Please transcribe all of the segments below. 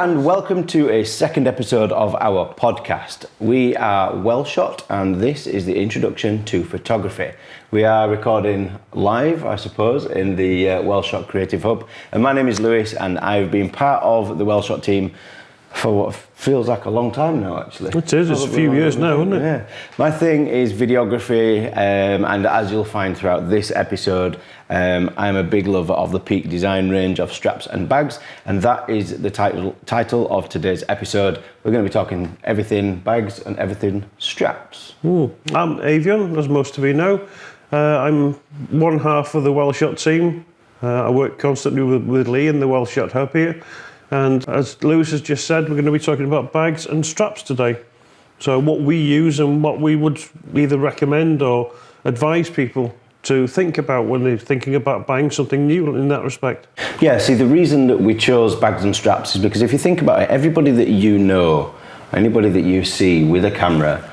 and welcome to a second episode of our podcast. We are Welshot and this is the introduction to photography. We are recording live, I suppose, in the Welshot Creative Hub. And my name is Lewis and I've been part of the Welshot team for what feels like a long time now, actually. It is, it's a few years now, isn't it? Yeah. My thing is videography, and as you'll find throughout this episode, I'm a big lover of the Peak design range of straps and bags, and that is the title of today's episode. We're going to be talking everything bags and everything straps. I'm Eifion, as most of you know. I'm one half of the Welshot team. I work constantly with Lee in the Welshot Hub here. And as Lewis has just said, we're going to be talking about bags and straps today. So what we use and what we would either recommend or advise people to think about when they're thinking about buying something new in that respect. Yeah, see, the reason that we chose bags and straps is because if you think about it, everybody that you know, anybody that you see with a camera,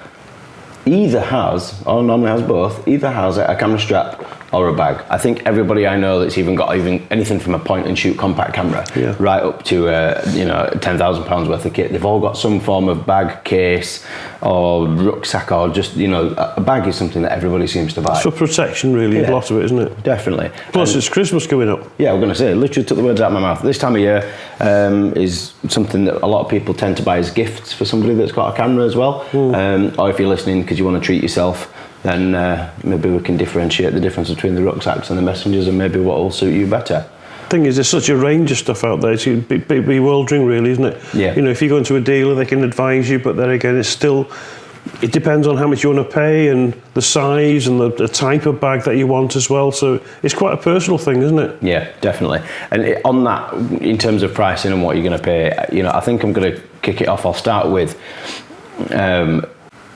either has, or normally has both, either has a camera strap or a bag. I think everybody I know that's even got anything from a point and shoot compact camera right up to £10,000 worth of kit, they've all got some form of bag, case or rucksack, or just, a bag is something that everybody seems to buy. It's for protection really, a lot of it, isn't it? Definitely. Plus it's Christmas coming up. Yeah, we're going to say, literally took the words out of my mouth. This time of year is something that a lot of people tend to buy as gifts for somebody that's got a camera as well. Or if you're listening because you want to treat yourself, then maybe we can differentiate the difference between the rucksacks and the messengers and maybe what will suit you better. Thing is, there's such a range of stuff out there. It's bewildering really, isn't it? Yeah. If you go into a dealer, they can advise you, but then again, it depends on how much you want to pay and the size and the type of bag that you want as well. So it's quite a personal thing, isn't it? Yeah, definitely. And on that, in terms of pricing and what you're going to pay, I think I'm going to kick it off. I'll start with,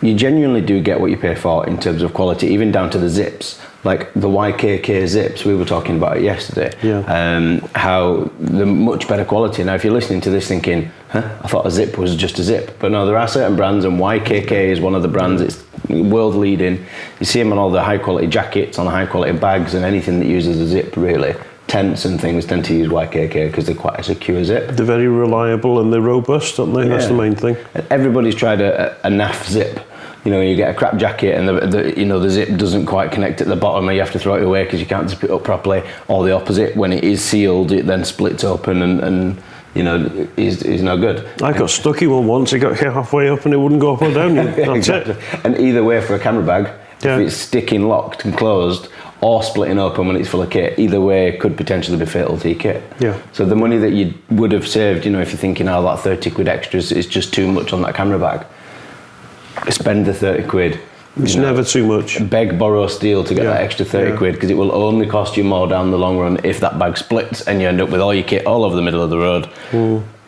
you genuinely do get what you pay for in terms of quality, even down to the zips. Like the YKK zips, we were talking about it yesterday. Yeah. How they're much better quality. Now, if you're listening to this thinking, I thought a zip was just a zip. But no, there are certain brands, and YKK is one of the brands. It's world leading. You see them on all the high quality jackets, on the high quality bags, and anything that uses a zip, really. Tents and things tend to use YKK because they're quite a secure zip. They're very reliable and they're robust, aren't they? Yeah. That's the main thing. Everybody's tried a naff zip. You get a crap jacket and the zip doesn't quite connect at the bottom, and you have to throw it away because you can't zip it up properly. Or the opposite, when it is sealed, it then splits open and is no good. I got stuck in one once. It got halfway up and it wouldn't go up or down. That's exactly. it. And either way, for a camera bag, if it's sticking locked and closed or splitting open when it's full of kit, either way could potentially be fatal to your kit. Yeah. So the money that you would have saved, if you're thinking, that 30 quid extras is just too much on that camera bag, spend the 30 quid. It's never too much. Beg, borrow, steal to get that extra 30 quid, because it will only cost you more down the long run if that bag splits and you end up with all your kit all over the middle of the road.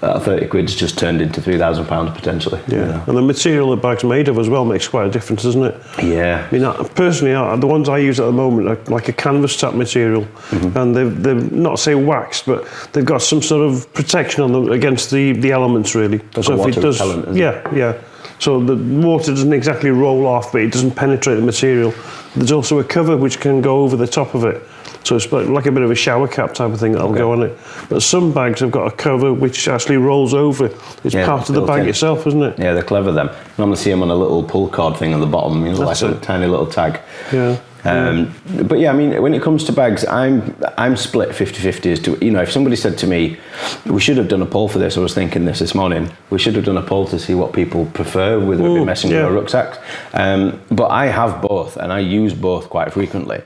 That 30 quid's just turned into £3,000 potentially. Yeah. And the material the bag's made of as well makes quite a difference, doesn't it? Yeah. Personally, the ones I use at the moment are like a canvas type material, and they're not say waxed, but they've got some sort of protection on them against the elements really. So if it does, yeah. So the water doesn't exactly roll off, but it doesn't penetrate the material. There's also a cover which can go over the top of it. So it's like a bit of a shower cap type of thing that'll go on it. But some bags have got a cover which actually rolls over. It's part of the bag itself, isn't it? Yeah, they're clever, them. You normally see them on a little pull cord thing on the bottom, like a tiny little tag. Yeah. But yeah, when it comes to bags, I'm split 50-50 as to, if somebody said to me, we should have done a poll for this, I was thinking this morning, we should have done a poll to see what people prefer, whether it be messenger or rucksacks. But I have both, and I use both quite frequently.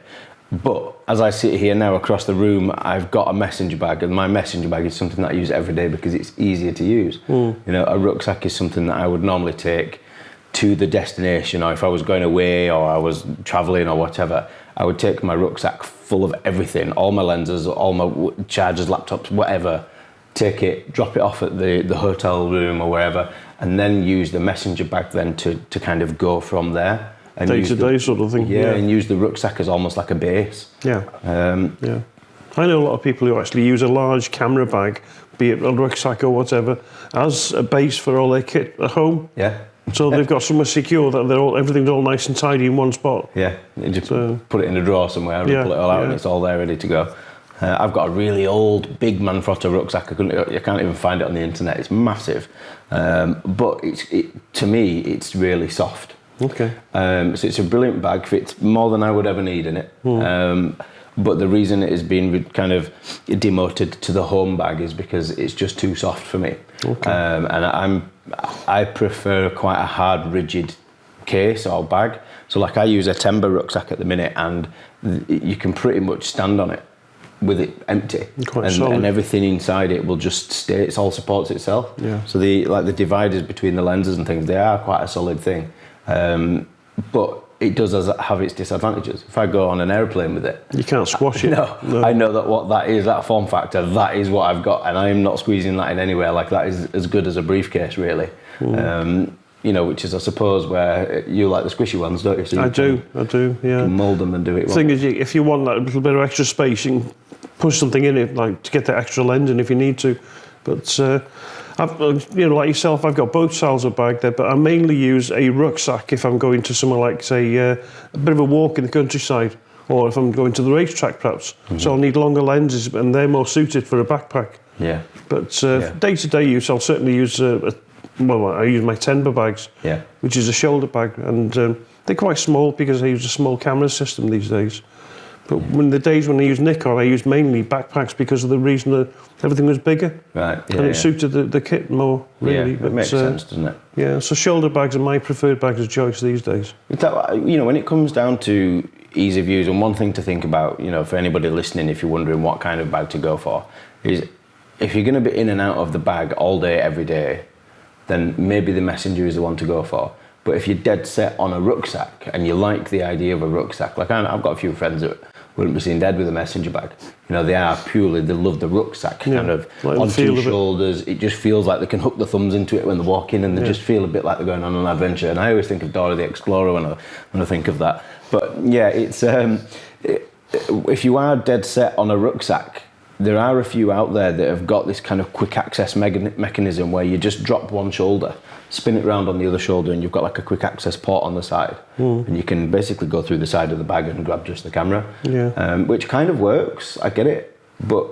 But as I sit here now across the room, I've got a messenger bag, and my messenger bag is something that I use every day because it's easier to use. A rucksack is something that I would normally take to the destination, or if I was going away or I was traveling or whatever, I would take my rucksack full of everything, all my lenses, all my chargers, laptops, whatever, take it, drop it off at the hotel room or wherever, and then use the messenger bag then to kind of go from there. Day-to-day sort of thing. Yeah, and use the rucksack as almost like a base. Yeah. I know a lot of people who actually use a large camera bag, be it a rucksack or whatever, as a base for all their kit at home. Yeah. So they've got somewhere secure that everything's all nice and tidy in one spot. Yeah, you just put it in a drawer somewhere and pull it all out and it's all there ready to go. I've got a really old big Manfrotto rucksack. I can't even find it on the internet. It's massive, but to me it's really soft. Okay. So it's a brilliant bag. Fits more than I would ever need in it. But the reason it has been kind of demoted to the home bag is because it's just too soft for me. Okay. And I prefer quite a hard, rigid case or bag. So like I use a timber rucksack at the minute, and you can pretty much stand on it with it empty, and everything inside it will just stay. It all supports itself. Yeah. So the dividers between the lenses and things, they are quite a solid thing. But it does have its disadvantages. If I go on an airplane with it, you can't squash it. No, I know that what that is, that form factor, that is what I've got, and I am not squeezing that in anywhere. Like that is as good as a briefcase, really. You know, which is, I suppose, where you like the squishy ones, don't you? So I do, yeah. You can mould them and do it. The thing is, if you want that little bit of extra space, you can push something in it, like to get that extra lens in if you need to. But I've, like yourself, I've got both styles of bag there, but I mainly use a rucksack if I'm going to somewhere like, say, a bit of a walk in the countryside, or if I'm going to the racetrack, perhaps. So I'll need longer lenses, and they're more suited for a backpack. Yeah. But day-to-day use, I'll certainly use I use my timber bags, which is a shoulder bag, and they're quite small because I use a small camera system these days. But when the days when I used Nikon, I used mainly backpacks because of the reason that everything was bigger. Right. Yeah, and it suited the kit more, really. Yeah, it makes sense, doesn't it? Yeah, so shoulder bags are my preferred bags of choice these days. When it comes down to ease of use, and one thing to think about, for anybody listening, if you're wondering what kind of bag to go for, is if you're going to be in and out of the bag all day, every day, then maybe the Messenger is the one to go for. But if you're dead set on a rucksack and you like the idea of a rucksack, like I've got a few friends that wouldn't be seen dead with a Messenger bag. They love the rucksack, kind of like on two shoulders. It just feels like they can hook their thumbs into it when they're walking, and they just feel a bit like they're going on an adventure. And I always think of Dora the Explorer when I think of that. But yeah, it's if you are dead set on a rucksack, there are a few out there that have got this kind of quick access mechanism where you just drop one shoulder, spin it round on the other shoulder, and you've got like a quick access port on the side. And you can basically go through the side of the bag and grab just the camera, which kind of works. I get it. But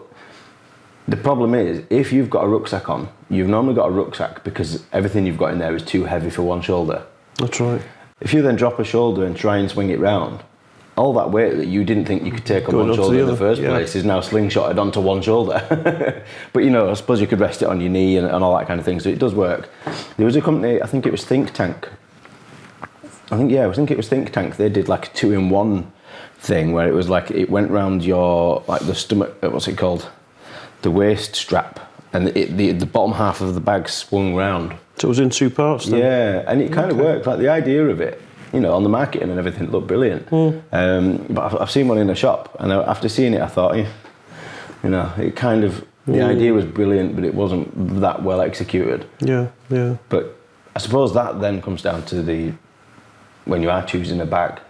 the problem is, if you've got a rucksack on, you've normally got a rucksack because everything you've got in there is too heavy for one shoulder. That's right. If you then drop a shoulder and try and swing it round, all that weight that you didn't think you could take on one shoulder in the first place is now slingshotted onto one shoulder. But I suppose you could rest it on your knee and all that kind of thing, so it does work. There was a company, I think it was Think Tank. I think it was Think Tank. They did like a 2-in-1 thing where it was like, it went round your, like the stomach, what's it called? The waist strap, and the bottom half of the bag swung round. So it was in two parts then? Yeah, and it kind of worked. Like the idea of it, on the marketing and everything, it looked brilliant. But I've seen one in a shop, and after seeing it, I thought, it kind of, the idea was brilliant, but it wasn't that well executed. Yeah. But I suppose that then comes down to when you are choosing a bag,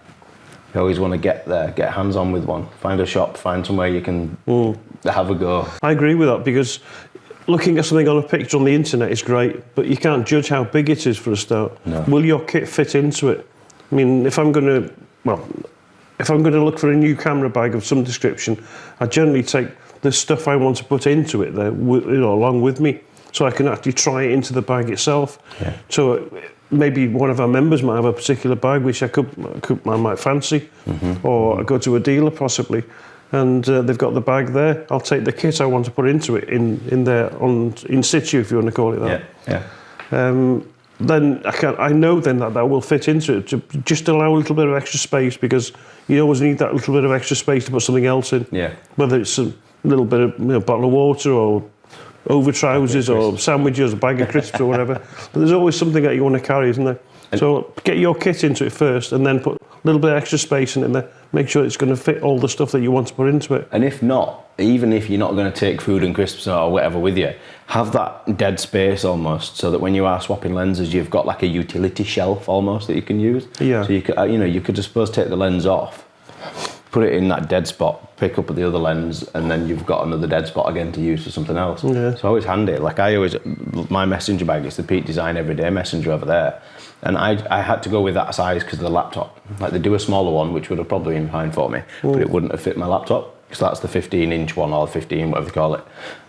you always want to get hands-on with one. Find a shop, find somewhere you can have a go. I agree with that, because looking at something on a picture on the internet is great, but you can't judge how big it is for a start. No. Will your kit fit into it? I mean, if I'm going to look for a new camera bag of some description, I generally take the stuff I want to put into it there, along with me, so I can actually try it into the bag itself. Yeah. So maybe one of our members might have a particular bag which I might fancy, or I go to a dealer possibly, and they've got the bag there. I'll take the kit I want to put into it in there in situ, if you want to call it that. Yeah. Then I know then that will fit into it, to just allow a little bit of extra space, because you always need that little bit of extra space to put something else in. Yeah. Whether it's a little bit of bottle of water, or over trousers, or sandwiches, a bag of crisps, or whatever. But there's always something that you want to carry, isn't there? So get your kit into it first, and then put a little bit of extra space in it there. Make sure it's going to fit all the stuff that you want to put into it. And if not, even if you're not going to take food and crisps or whatever with you, have that dead space almost, so that when you are swapping lenses, you've got like a utility shelf almost that you can use. Yeah. So you could, you could, I suppose, take the lens off, put it in that dead spot, pick up the other lens, and then you've got another dead spot again to use for something else. Yeah. So always handy. Like my messenger bag is the Peak Design Everyday Messenger over there. And I had to go with that size because of the laptop. Like, they do a smaller one, which would have probably been fine for me, but it wouldn't have fit my laptop. because that's the 15-inch one or 15, whatever they call it.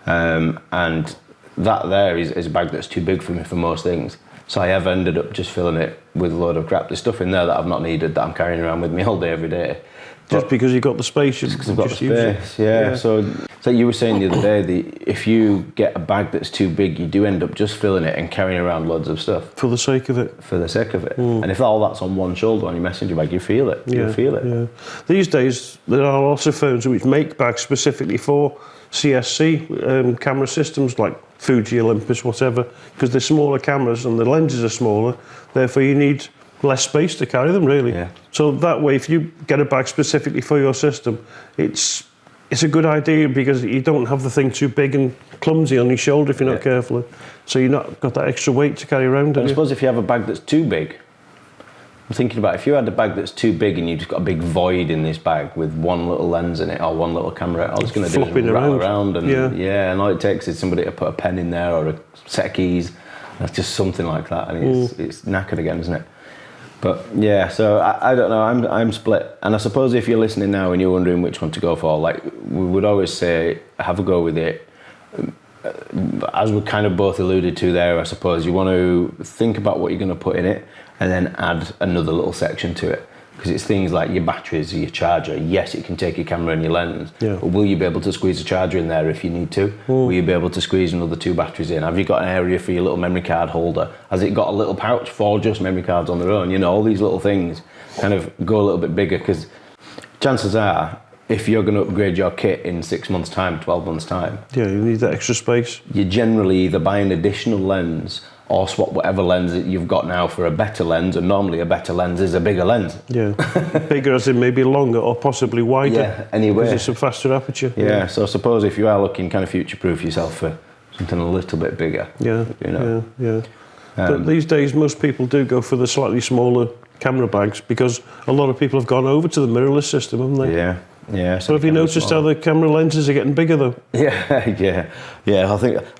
And that there is a bag that's too big for me for most things. So I have ended up just filling it with a load of crap. There's stuff in there that I've not needed that I'm carrying around with me all day, every day. Just because you've got the space, because I've got the space, yeah. So you were saying the other day, if you get a bag that's too big, you do end up just filling it and carrying around loads of stuff. For the sake of it. For the sake of it. And if all that's on one shoulder on your messenger bag, you feel it. You feel it. Yeah. These days, there are also firms which make bags specifically for CSC camera systems like Fuji, Olympus, whatever, because they're smaller cameras and the lenses are smaller, therefore you need less space to carry them, really. Yeah. So that way, if you get a bag specifically for your system, it's a good idea because you don't have the thing too big and clumsy on your shoulder if you're not careful. So you've not got that extra weight to carry around. I suppose if you have a bag that's too big, I'm thinking about if you had a bag that's too big and you've just got a big void in this bag with one little lens in it or one little camera, all it's going to do is rattle around and and all it takes is somebody to put a pen in there or a set of keys. That's just something like that, and it's knackered again, isn't it? But yeah, so I don't know. I'm split, and I suppose if you're listening now and you're wondering which one to go for, like we would always say, have a go with it. As we kind of both alluded to there, I suppose you want to think about what you're going to put in it and then add another little section to it, because it's things like your batteries or your charger. Yes, it can take your camera and your lens, but will you be able to squeeze a charger in there if you need to? Will you be able to squeeze another 2 batteries in? Have you got an area for your little memory card holder? Has it got a little pouch for just memory cards on their own? You know, all these little things kind of go a little bit bigger, because chances are, if you're going to upgrade your kit in 6 months' time, 12 months' time, you need that extra space. You generally either buy an additional lens or swap whatever lens that you've got now for a better lens, and normally a better lens is a bigger lens. Yeah, bigger as in maybe longer or possibly wider. Yeah, anyway. Because it's a faster aperture. Yeah, so I suppose if you are looking kind of future-proof yourself for something a little bit bigger. Yeah, but these days most people do go for the slightly smaller camera bags because a lot of people have gone over to the mirrorless system, haven't they? Yeah. So have you noticed how the camera lenses are getting bigger though? Yeah. I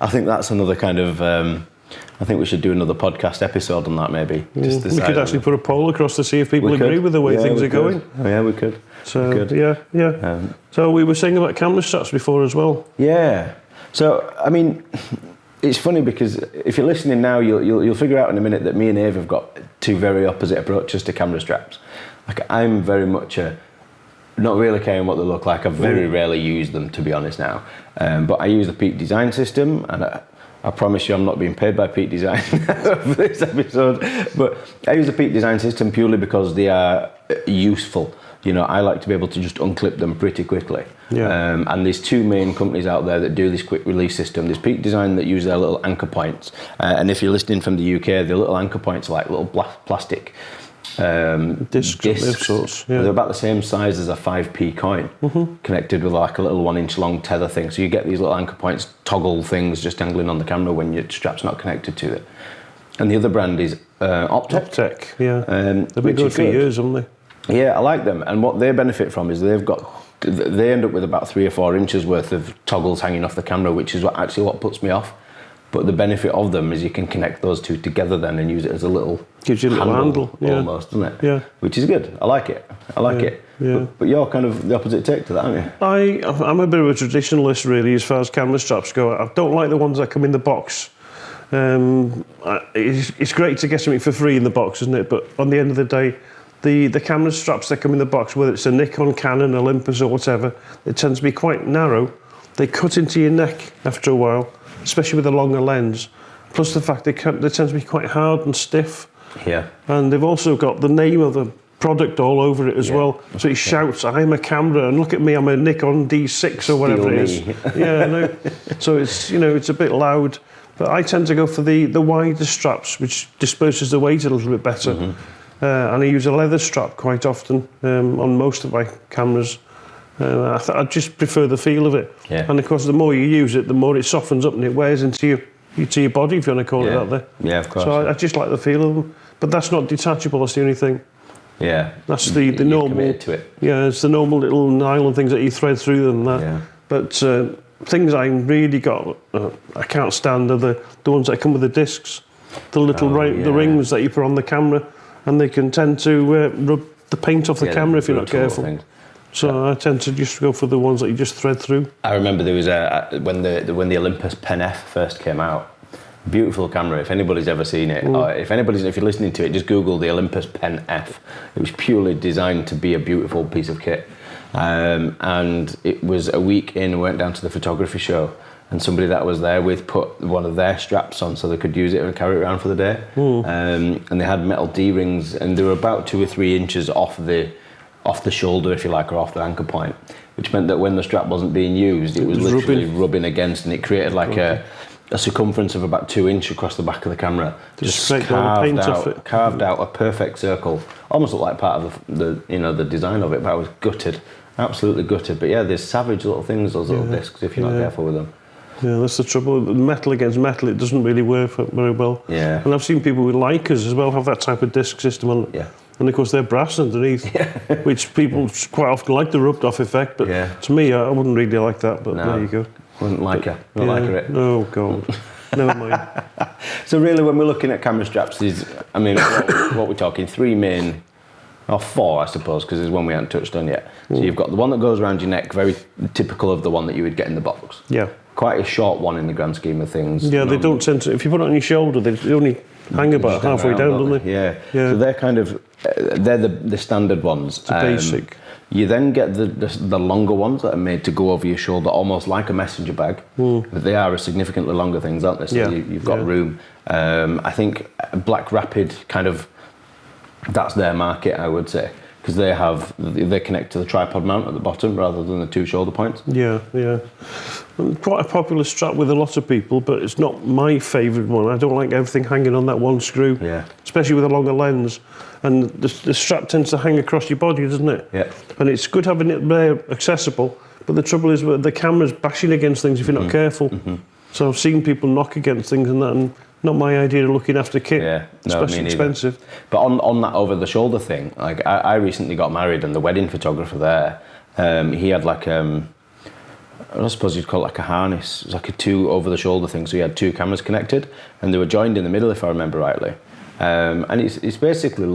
think that's another kind of. I think we should do another podcast episode on that, maybe. We could actually put a poll across to see if people agree with the way things are going. Yeah, we could. So so we were saying about camera straps before as well. Yeah. So I mean, it's funny because if you're listening now, you'll figure out in a minute that me and Eve have got 2 very opposite approaches to camera straps. Like I'm very much not really caring what they look like. I very rarely use them, to be honest now. But I use the Peak Design system, and I promise you I'm not being paid by Peak Design for this episode. But I use the Peak Design system purely because they are useful. You know, I like to be able to just unclip them pretty quickly. And there's 2 main companies out there that do this quick release system. There's Peak Design that use their little anchor points. And if you're listening from the UK, the little anchor points are like little plastic discs of sorts. They're about the same size as a 5p coin, connected with like a little 1-inch long tether thing. So you get these little anchor points, toggle things just dangling on the camera when your strap's not connected to it. And the other brand is Optec. They've been good for years, haven't they? Yeah, I like them. And what they benefit from is they end up with about 3 or 4 inches worth of toggles hanging off the camera, which is what puts me off. But the benefit of them is you can connect those 2 together then and use it as a little gives you a little handle almost, doesn't it? Yeah. Which is good. I like it. Yeah. But you're kind of the opposite take to that, aren't you? I'm a bit of a traditionalist really as far as camera straps go. I don't like the ones that come in the box. It's great to get something for free in the box, isn't it? But on the end of the day, the camera straps that come in the box, whether it's a Nikon, Canon, Olympus or whatever, they tend to be quite narrow. They cut into your neck after a while, especially with a longer lens. Plus the fact they tend to be quite hard and stiff. Yeah. And they've also got the name of the product all over it as well. So it shouts, I'm a camera, and look at me, I'm a Nikon D6 or whatever it is. Yeah, I know. So it's, it's a bit loud. But I tend to go for the wider straps, which disperses the weight a little bit better. And I use a leather strap quite often on most of my cameras. I just prefer the feel of it. And of course, the more you use it, the more it softens up and it wears into your body, if you want to call it that there. Yeah, of course. So I just like the feel of them. But that's not detachable, that's the only thing. Yeah. That's the normal. To it. Yeah, it's the normal little nylon things that you thread through them. But things I really I can't stand are the ones that come with the discs. The little the rings that you put on the camera, and they can tend to rub the paint off the camera if you're not careful. So I tend to just go for the ones that you just thread through. I remember there was when the Olympus Pen F first came out. Beautiful camera. If anybody's ever seen it, or if you're listening to it, just Google the Olympus Pen F. It was purely designed to be a beautiful piece of kit. And it was a week in, we went down to the photography show, and somebody that was there with put one of their straps on so they could use it and carry it around for the day. And they had metal D-rings, and they were about 2 or 3 inches off the shoulder, if you like, or off the anchor point, which meant that when the strap wasn't being used, it was literally rubbing against, and it created like a circumference of about 2 inches across the back of the camera. Just carved out a perfect circle. Almost looked like part of the design of it, but I was gutted. Absolutely gutted. But yeah, there's savage little things, those little discs, if you're not careful with them. Yeah, that's the trouble. Metal against metal, it doesn't really work very well. Yeah. And I've seen people with Leicas as well have that type of disc system on it. Yeah. And of course they're brass underneath, which people quite often like the rubbed off effect, but to me I wouldn't really like that, but there you go. Wouldn't like her. Not like her it. No, God. Never mind. So really, when we're looking at camera straps, what we're talking, 3 main, or 4 I suppose, because there's one we haven't touched on yet. So you've got the one that goes around your neck, very typical of the one that you would get in the box. Yeah. Quite a short one in the grand scheme of things. Yeah, they don't tend to, if you put it on your shoulder, they only hang about halfway down, don't they? Yeah. So they're kind of, they're the standard ones. It's basic. You then get the longer ones that are made to go over your shoulder, almost like a messenger bag. But they are significantly longer things, aren't they? So you've got room. I think Black Rapid kind of, that's their market, I would say, because they connect to the tripod mount at the bottom rather than the 2 shoulder points. Yeah. Quite a popular strap with a lot of people, but it's not my favourite one. I don't like everything hanging on that one screw, especially with a longer lens. And the strap tends to hang across your body, doesn't it? Yeah. And it's good having it there accessible, but the trouble is the camera's bashing against things if you're not careful. So I've seen people knock against things and that, and not my idea of looking after kit, especially expensive. But on that over the shoulder thing, like I recently got married, and the wedding photographer there, he had like I suppose you'd call it like a harness. It was like a 2 over the shoulder thing, so he had 2 cameras connected, and they were joined in the middle, if I remember rightly. And it's basically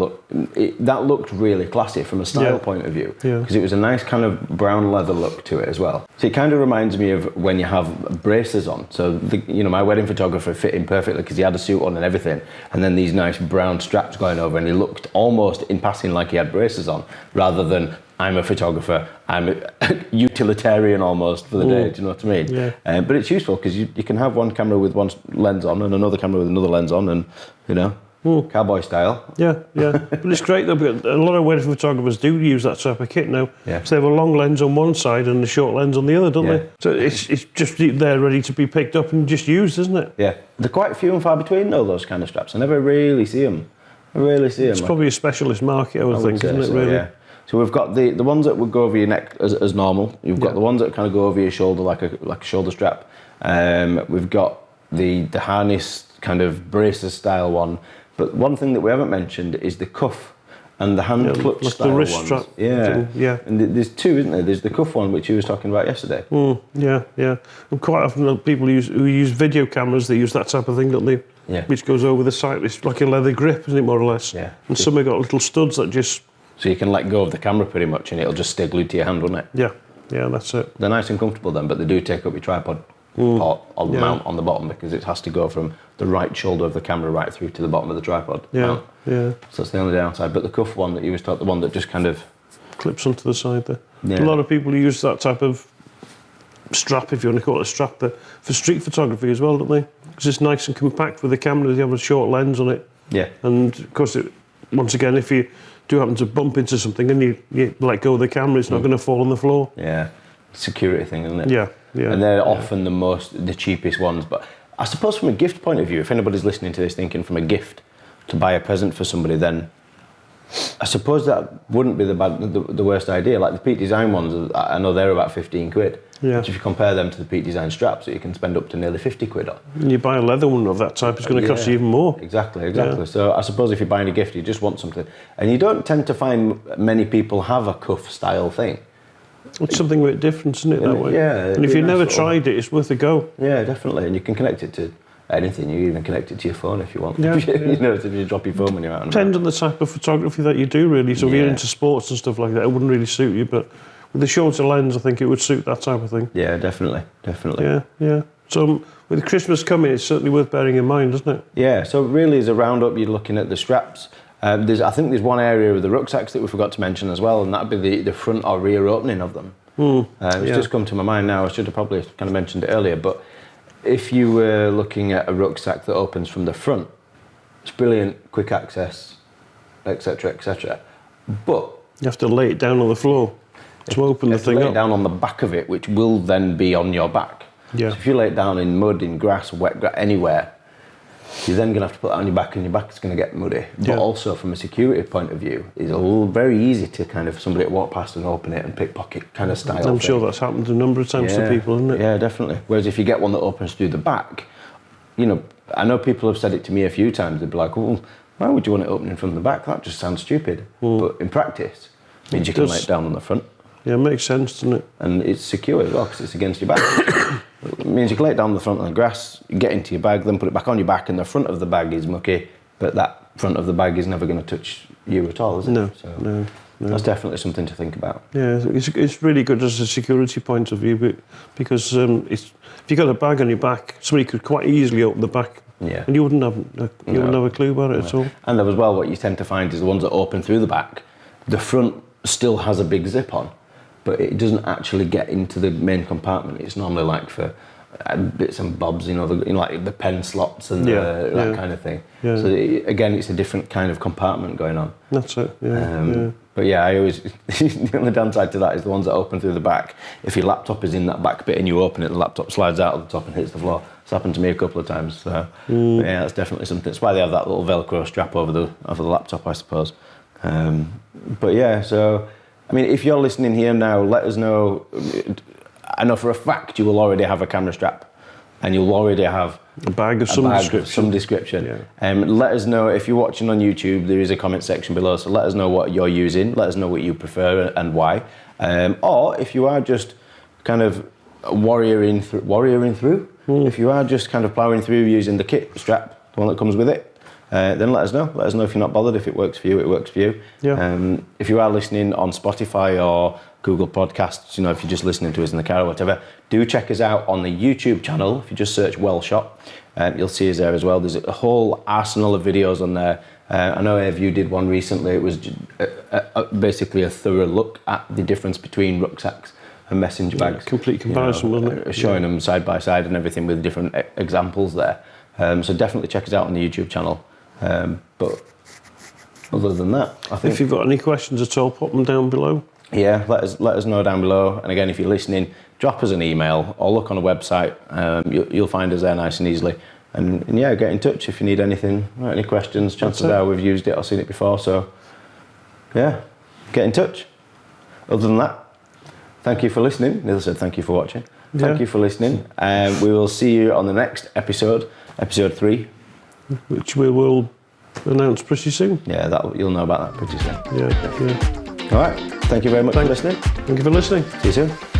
that looked really classy from a style point of view, because it was a nice kind of brown leather look to it as well. So it kind of reminds me of when you have braces on. So my wedding photographer fit in perfectly because he had a suit on and everything, and then these nice brown straps going over, and he looked almost in passing like he had braces on, rather than I'm a photographer, I'm a utilitarian almost for the day, do you know what I mean? Yeah. But it's useful because you can have one camera with one lens on and another camera with another lens on, and cowboy style. Yeah. But it's great though, because a lot of wedding photographers do use that type of kit now. Yeah. So they have a long lens on one side and a short lens on the other, don't they? So it's just there ready to be picked up and just used, isn't it? Yeah. They're quite few and far between though, those kind of straps. I never really see them. It's probably a specialist market, I would think, isn't it, really? Yeah. So we've got the ones that would go over your neck as normal. You've got the ones that kind of go over your shoulder like a shoulder strap. We've got the harness kind of braces style one. But one thing that we haven't mentioned is the cuff and the hand clutch like style the wrist ones. Strap. Yeah. And there's 2, isn't there? There's the cuff one, which you was talking about yesterday. Yeah. And quite often people who use video cameras, they use that type of thing, don't they? Yeah. Which goes over the side. It's like a leather grip, isn't it, more or less? Yeah. And some have got little studs that just... So you can let go of the camera pretty much and it'll just stay glued to your hand, won't it? Yeah, that's it. They're nice and comfortable then, but they do take up your tripod port on the mount on the bottom, because it has to go from the right shoulder of the camera right through to the bottom of the tripod mount. So that's the only downside. But the cuff one that you was taught, the one that just kind of... clips onto the side there. Yeah. A lot of people use that type of strap, if you want to call it a strap, there, for street photography as well, don't they? Because it's nice and compact with the camera, you have a short lens on it. Yeah. And of course, once again, if you do happen to bump into something and you let go of the camera, it's not going to fall on the floor. Yeah, security thing, isn't it? Yeah. And they're often the cheapest ones. But I suppose from a gift point of view, if anybody's listening to this thinking from a gift to buy a present for somebody, then I suppose that wouldn't be the worst idea. Like the Peak Design ones, I know they're about 15 quid. Yeah. But if you compare them to the Peak Design straps, that you can spend up to nearly 50 quid on. And you buy a leather one of that type, it's going to cost you even more. Exactly. Yeah. So I suppose if you're buying a gift, you just want something. And you don't tend to find many people have a cuff style thing. It's something a bit different, isn't it, that way? Yeah. And if you've never tried it, it's worth a go. Yeah, definitely. And you can connect it to anything. You even connect it to your phone if you want. Yeah, you know, if you drop your phone when you're out and about. Depends on the type of photography that you do, really. So if you're into sports and stuff like that, it wouldn't really suit you. But with the shorter lens, I think it would suit that type of thing. Yeah, definitely. Yeah. So with Christmas coming, it's certainly worth bearing in mind, isn't it? Yeah, so really as a roundup, you're looking at the straps. I think there's one area of the rucksacks that we forgot to mention as well, and that'd be the front or rear opening of them. It's just come to my mind now. I should have probably kind of mentioned it earlier, but if you were looking at a rucksack that opens from the front, it's brilliant, quick access, etc., etc. But you have to lay it down on the floor to open the thing lay up. it down on the back of it, which will then be on your back. Yeah. So if you lay it down in mud, in grass, wet grass, anywhere, you're then going to have to put it on your back, and your back is going to get muddy. But also from a security point of view, it's very easy to kind of somebody walk past and open it and pickpocket kind of style. I'm sure that's happened a number of times to people, isn't it? Yeah, definitely. Whereas if you get one that opens through the back, you know, I know people have said it to me a few times. They'd be like, "Well, why would you want it opening from the back? That just sounds stupid." But in practice, it means you can lay it down on the front. Yeah, it makes sense, doesn't it? And it's secure as well because it's against your back. It means you can lay it down on the front of the grass, get into your bag, then put it back on your back, and the front of the bag is mucky, but that front of the bag is never going to touch you at all, is it? No. That's definitely something to think about. Yeah, it's really good as a security point of view, because if you got a bag on your back, somebody could quite easily open the back, and you wouldn't have a clue about it at all. And as well, what you tend to find is the ones that open through the back, the front still has a big zip on, but it doesn't actually get into the main compartment. It's normally like for bits and bobs, like the pen slots and that kind of thing. Yeah. So again, it's a different kind of compartment going on. That's it. Yeah. But yeah, I always the only downside to that is the ones that open through the back. If your laptop is in that back bit and you open it, the laptop slides out of the top and hits the floor. It's happened to me a couple of times. So yeah, that's definitely something. That's why they have that little Velcro strap over the laptop, I suppose. But yeah, so I mean, if you're listening here now, let us know. I know for a fact you will already have a camera strap, and you'll already have a bag of some description. Yeah. Let us know if you're watching on YouTube. There is a comment section below, so let us know what you're using. Let us know what you prefer and why. Or if you are just kind of warrioring through. If you are just kind of ploughing through using the kit strap, the one that comes with it, then let us know. Let us know if you're not bothered. If it works for you, it works for you. Yeah. If you are listening on Spotify or Google Podcasts, if you're just listening to us in the car or whatever, do check us out on the YouTube channel. If you just search Welshot, you'll see us there as well. There's a whole arsenal of videos on there. I know Eifion did one recently. It was basically a thorough look at the difference between rucksacks and messenger bags. Complete comparison, wasn't it? Showing them side by side and everything with different examples there. So definitely check us out on the YouTube channel. But other than that, I think... If you've got any questions at all, pop them down below. Yeah, let us know down below. And again, if you're listening, drop us an email or look on a website. You'll find us there nice and easily. And yeah, get in touch if you need anything, any questions. Chances are we've used it or seen it before. So yeah, get in touch. Other than that, thank you for listening. Neil said thank you for watching. Thank you for listening. We will see you on the next episode, episode 3. Which we will announce pretty soon. Yeah, you'll know about that pretty soon. Yeah. All right. Thank you very much for listening. Thank you for listening. See you soon.